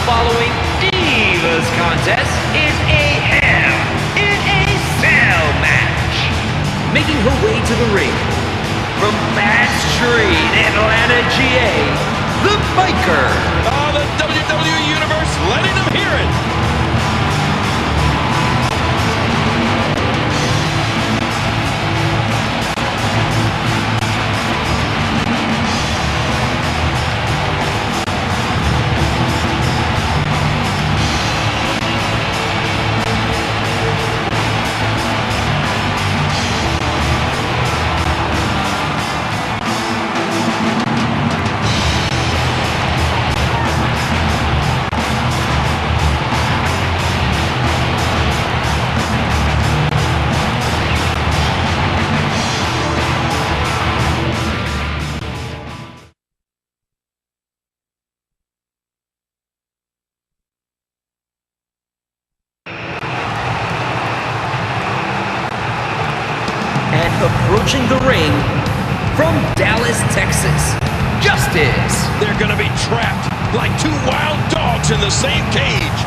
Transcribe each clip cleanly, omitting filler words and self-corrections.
following Divas contest is a Hell in a Cell match. Making her way to the ring from Bad Street, Atlanta, GA, the Biker. Oh, the WWE Universe letting them hear it. Approaching the ring from Dallas, Texas, Justice. They're gonna be trapped like two wild dogs in the same cage.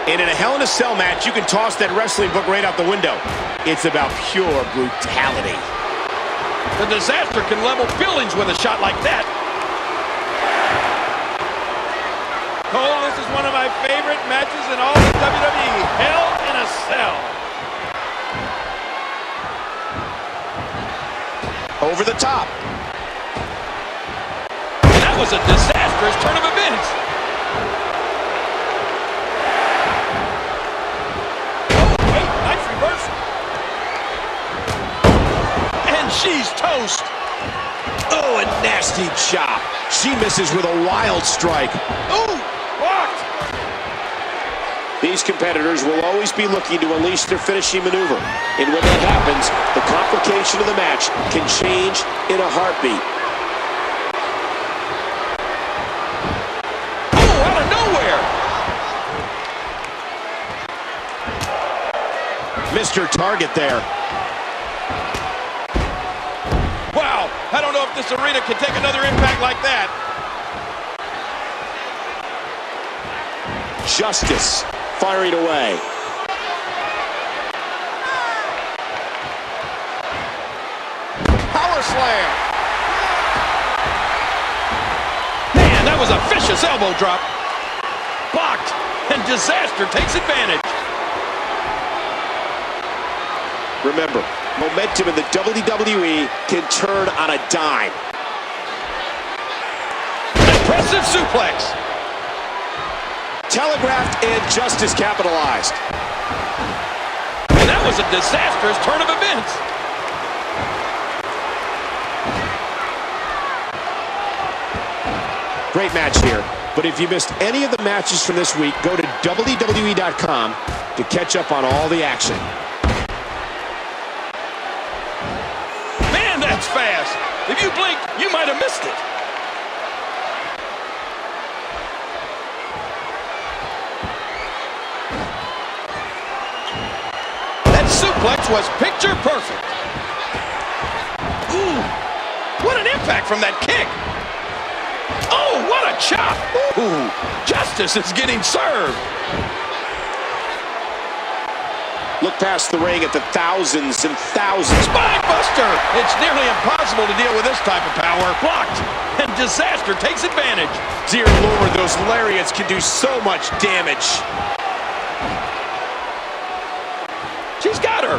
And in a Hell in a Cell match, you can toss that wrestling book right out the window. It's about pure brutality. The Disaster can level buildings with a shot like that. Cole, this is one of my favorite matches in all of WWE. Hell in a Cell. Over the top. That was a disastrous turn of events. She's toast. Oh, a nasty chop. She misses with a wild strike. Ooh, blocked. These competitors will always be looking to unleash their finishing maneuver. And when that happens, the complication of the match can change in a heartbeat. Oh, out of nowhere. Mr. Target there. Wow, I don't know if this arena can take another impact like that. Justice firing away. Power slam. Man, that was a vicious elbow drop. Blocked, and Disaster takes advantage. Remember, momentum in the WWE can turn on a dime. Impressive suplex. Telegraphed and Justice capitalized. And that was a disastrous turn of events. Great match here. But if you missed any of the matches from this week, go to WWE.com to catch up on all the action. That's fast. If you blink, you might have missed it. That suplex was picture perfect. Ooh, what an impact from that kick. Oh, what a chop. Ooh, Justice is getting served. Look past the ring at the thousands and thousands. Spine buster! It's nearly impossible to deal with this type of power. Blocked, and Disaster takes advantage. Dear Lord, those lariats can do so much damage. She's got her.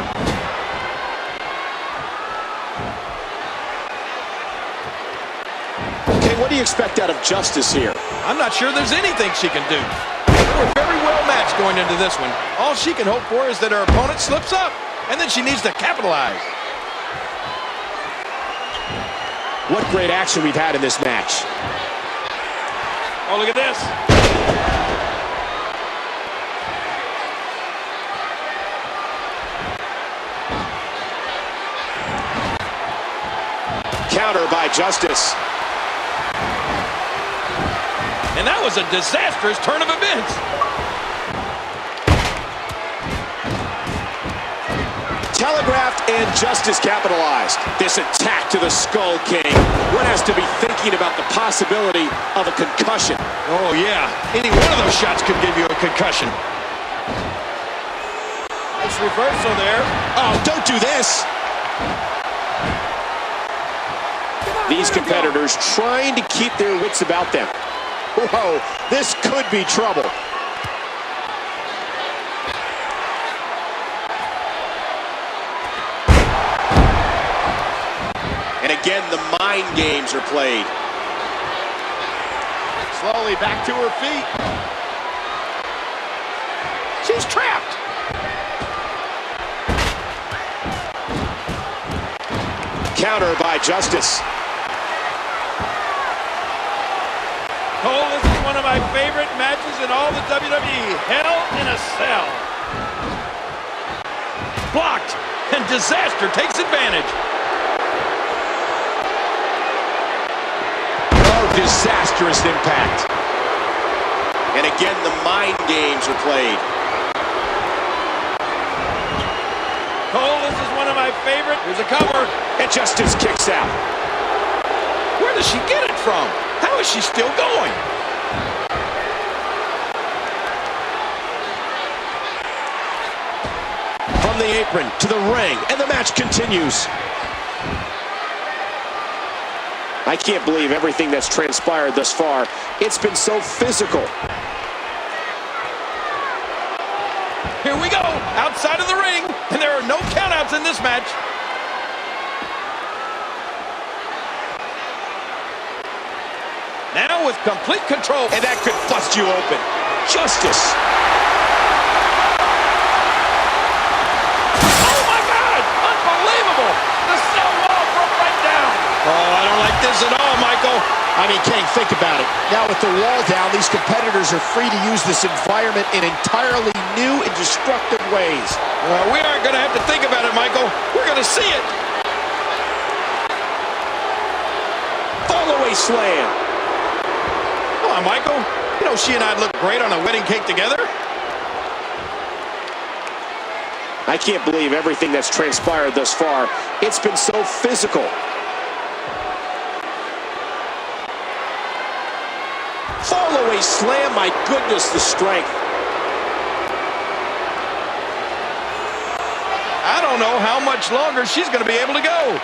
Okay, what do you expect out of Justice here? I'm not sure there's anything she can do. They were very well matched going into this one. All she can hope for is that her opponent slips up, and then she needs to capitalize. What great action we've had in this match. Oh, look at this. Counter by Justice. And that was a disastrous turn of events. Telegraphed, and Justice capitalized. This attack to the Skull King. One has to be thinking about the possibility of a concussion. Oh, yeah. Any one of those shots could give you a concussion. Nice reversal there. Oh, don't do this. These competitors trying to keep their wits about them. Whoa, this could be trouble. And again, the mind games are played. Slowly back to her feet. She's trapped. Counter by Justice. Cole, this is one of my favorite matches in all the WWE. Hell in a Cell. Blocked, and Disaster takes advantage. Oh, disastrous impact. And again, the mind games are played. Cole, this is one of my favorite. Here's a cover. And Justice kicks out. Where does she get it from? How is she still going? From the apron to the ring, and the match continues. I can't believe everything that's transpired thus far. It's been so physical. Here we go, outside of the ring, and there are no countouts in this match. Now with complete control. And that could bust you open. Justice. Oh my God! Unbelievable! The cell wall broke right down. Oh, I don't like this at all, Michael. I mean, King, think about it. Now with the wall down, these competitors are free to use this environment in entirely new and destructive ways. We aren't going to have to think about it, Michael. We're going to see it. Fallaway slam. Come on, Michael. You know she and I'd look great on a wedding cake together. I can't believe everything that's transpired thus far. It's been so physical. Fallaway slam, my goodness, the strength. I don't know how much longer she's going to be able to go.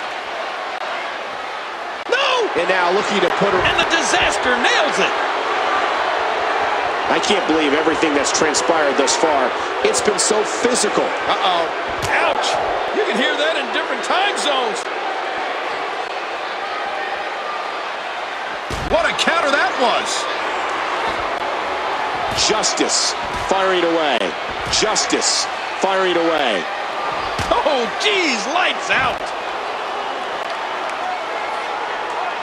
No! And now looking to put her... And the Disaster nails it. I can't believe everything that's transpired thus far. It's been so physical. Uh-oh. Ouch! You can hear that in different time zones. What a counter that was. Justice firing away. Justice firing away. Oh, geez, lights out.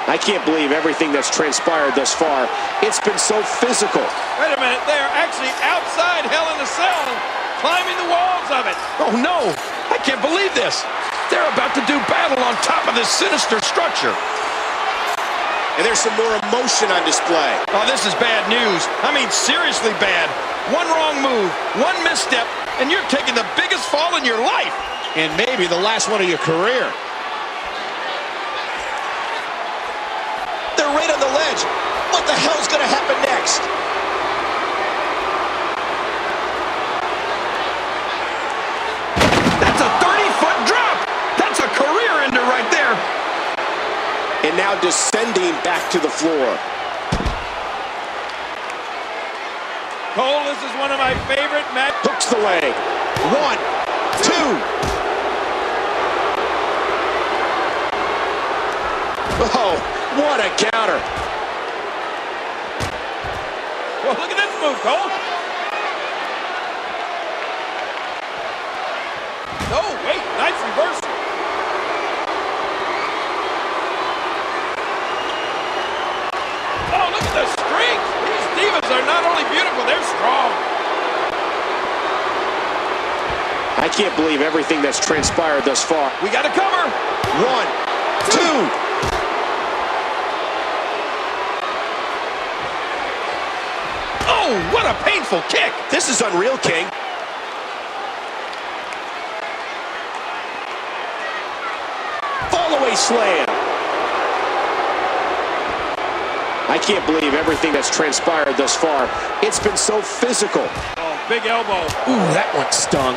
I can't believe everything that's transpired thus far. It's been so physical. Wait a minute, they're actually outside Hell in a Cell, climbing the walls of it. Oh no, I can't believe this. They're about to do battle on top of this sinister structure. And there's some more emotion on display. Oh, this is bad news. I mean, seriously bad. One wrong move, one misstep, and you're taking the biggest fall in your life. And maybe the last one of your career. They're right on the ledge. What the hell's going to happen next? and now descending back to the floor. Cole, this is one of my favorite matches. Hooks the leg. 1, 2. Oh, what a counter. Well, look at this move, Cole. Oh, wait, nice reversal. Oh, look at the strength. These divas are not only beautiful, they're strong. I can't believe everything that's transpired thus far. We got to cover. 1, 2. Oh, what a painful kick. This is unreal, King. Fall-away slam. I can't believe everything that's transpired thus far. It's been so physical. Oh, big elbow. Ooh, that one stung.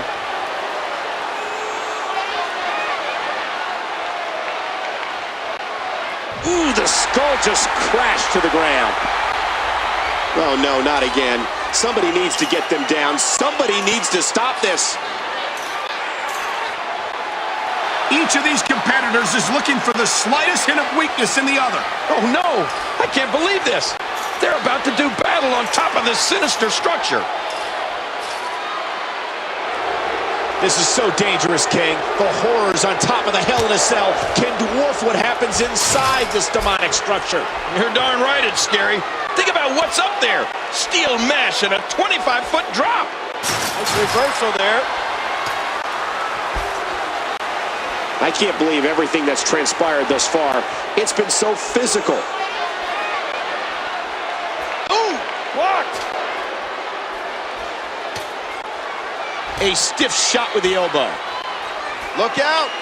Ooh, the skull just crashed to the ground. Oh, no, not again. Somebody needs to get them down. Somebody needs to stop this. Each of these competitors is looking for the slightest hint of weakness in the other. Oh, no. I can't believe this. They're about to do battle on top of this sinister structure. This is so dangerous, King. The horrors on top of the Hell in a Cell can dwarf what happens inside this demonic structure. You're darn right it's scary. Think about what's up there. Steel mesh and a 25-foot drop. Nice reversal there. I can't believe everything that's transpired thus far. It's been so physical. Ooh, blocked. A stiff shot with the elbow. Look out.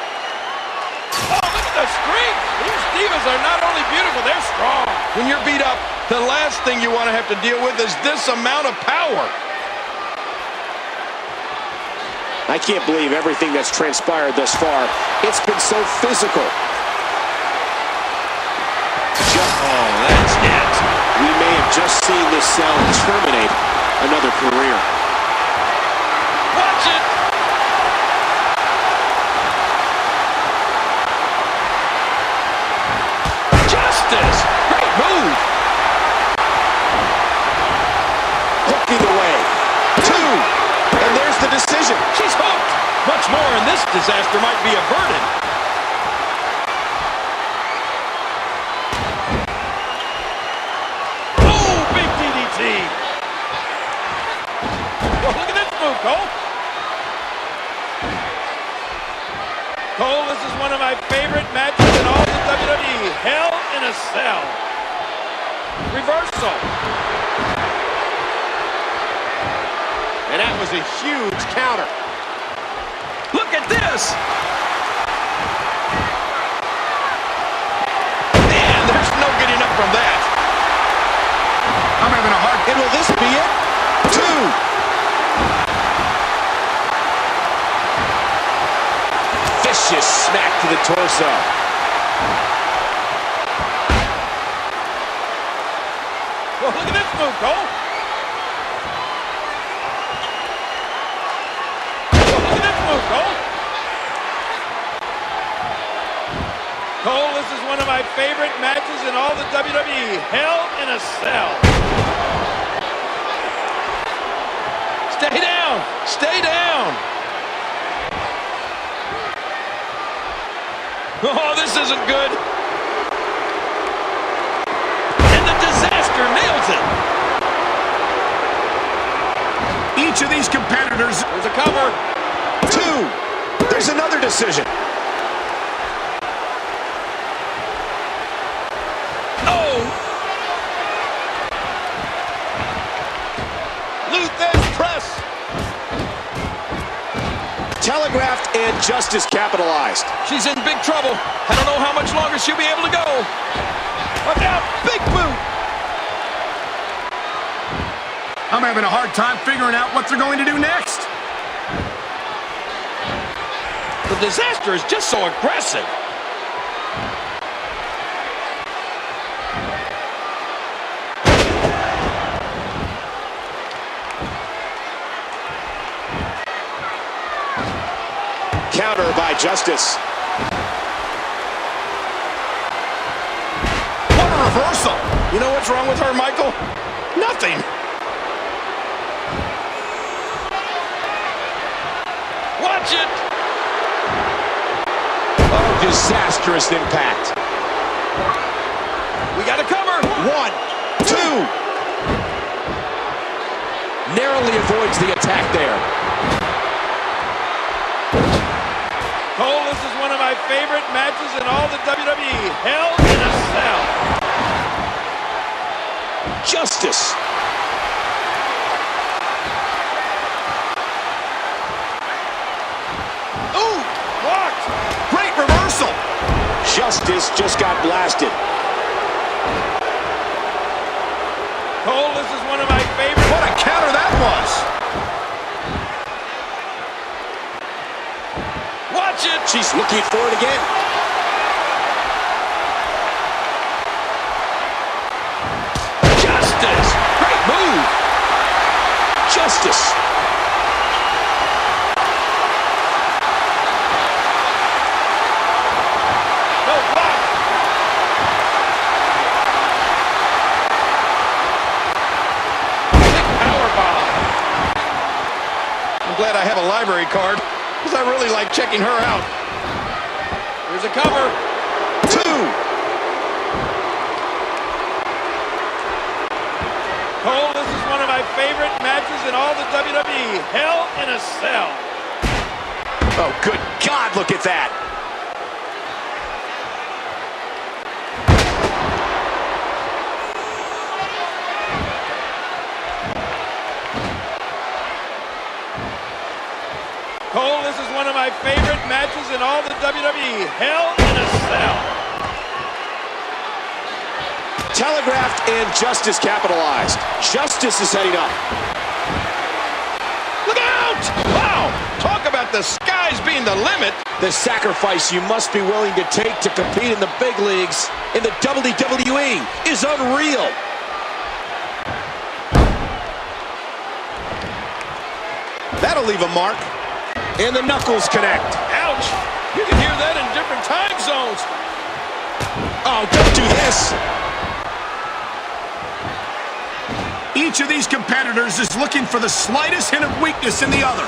Oh, look at the strength. These divas are not only beautiful, they're strong. When you're beat up, the last thing you want to have to deal with is this amount of power. I can't believe everything that's transpired thus far. It's been so physical. Oh, that's it. We may have just seen this cell terminate another career. Watch it. Justice. Great move. Hooking away. 2. And there's the decision. She's hooked. Much more, and this disaster might be averted. Oh, big DDT. Well, look at this move, Cole. Cole, this is one of my favorite matches in all the WWE. Hell in a Cell. Reversal. And that was a huge counter. Look at this! Man, there's no getting up from that. I'm having a hard And will this be it? 2. Vicious smack to the torso. Well, look at this move, Cole. Cole? Cole, this is one of my favorite matches in all the WWE. Hell in a Cell. Stay down. Stay down. Oh, this isn't good. And the disaster nails it. Each of these competitors. There's a cover. 2. There's another decision. Oh! Luther's press. Telegraphed and justice capitalized. She's in big trouble. I don't know how much longer she'll be able to go. Watch out! Big boot! I'm having a hard time figuring out what they're going to do next. The disaster is just so aggressive. counter by Justice. What a reversal. You know what's wrong with her, Michael? Nothing. Watch it. Oh, disastrous impact. We got to cover. 1, 2. Narrowly avoids the attack there. Cole, this is one of my favorite matches in all the WWE. Hell in a Cell. Justice. Ooh, blocked. Great reversal. Justice just got blasted. Cole, this is one of my favorite. What a counter that was. Watch it. She's looking for it again. Justice. Great move. Justice. No block. Big power bomb. I'm glad I have a library card because I really like checking her out. Here's a cover. 2. Cole, this is one of my favorite matches in all the WWE. Hell in a Cell. Oh, good God, look at that. Cole, this is one of my favorite matches in all the WWE. Hell in a Cell. Telegraphed and Justice capitalized. Justice is heading up. Look out! Wow! Talk about the skies being the limit. The sacrifice you must be willing to take to compete in the big leagues in the WWE is unreal. That'll leave a mark. And the knuckles connect. Ouch! You can hear that in different time zones. Oh, don't do this. Each of these competitors is looking for the slightest hint of weakness in the other.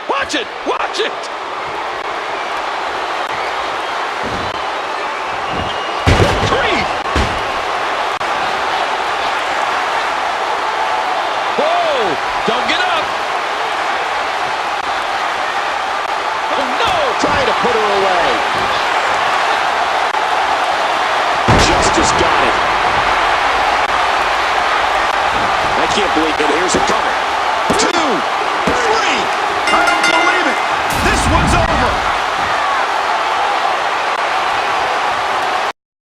Watch it! Watch it! Grief! Whoa! Don't get up! Oh no! Trying to put her away. Justice got it. I can't believe it. Here's a cover.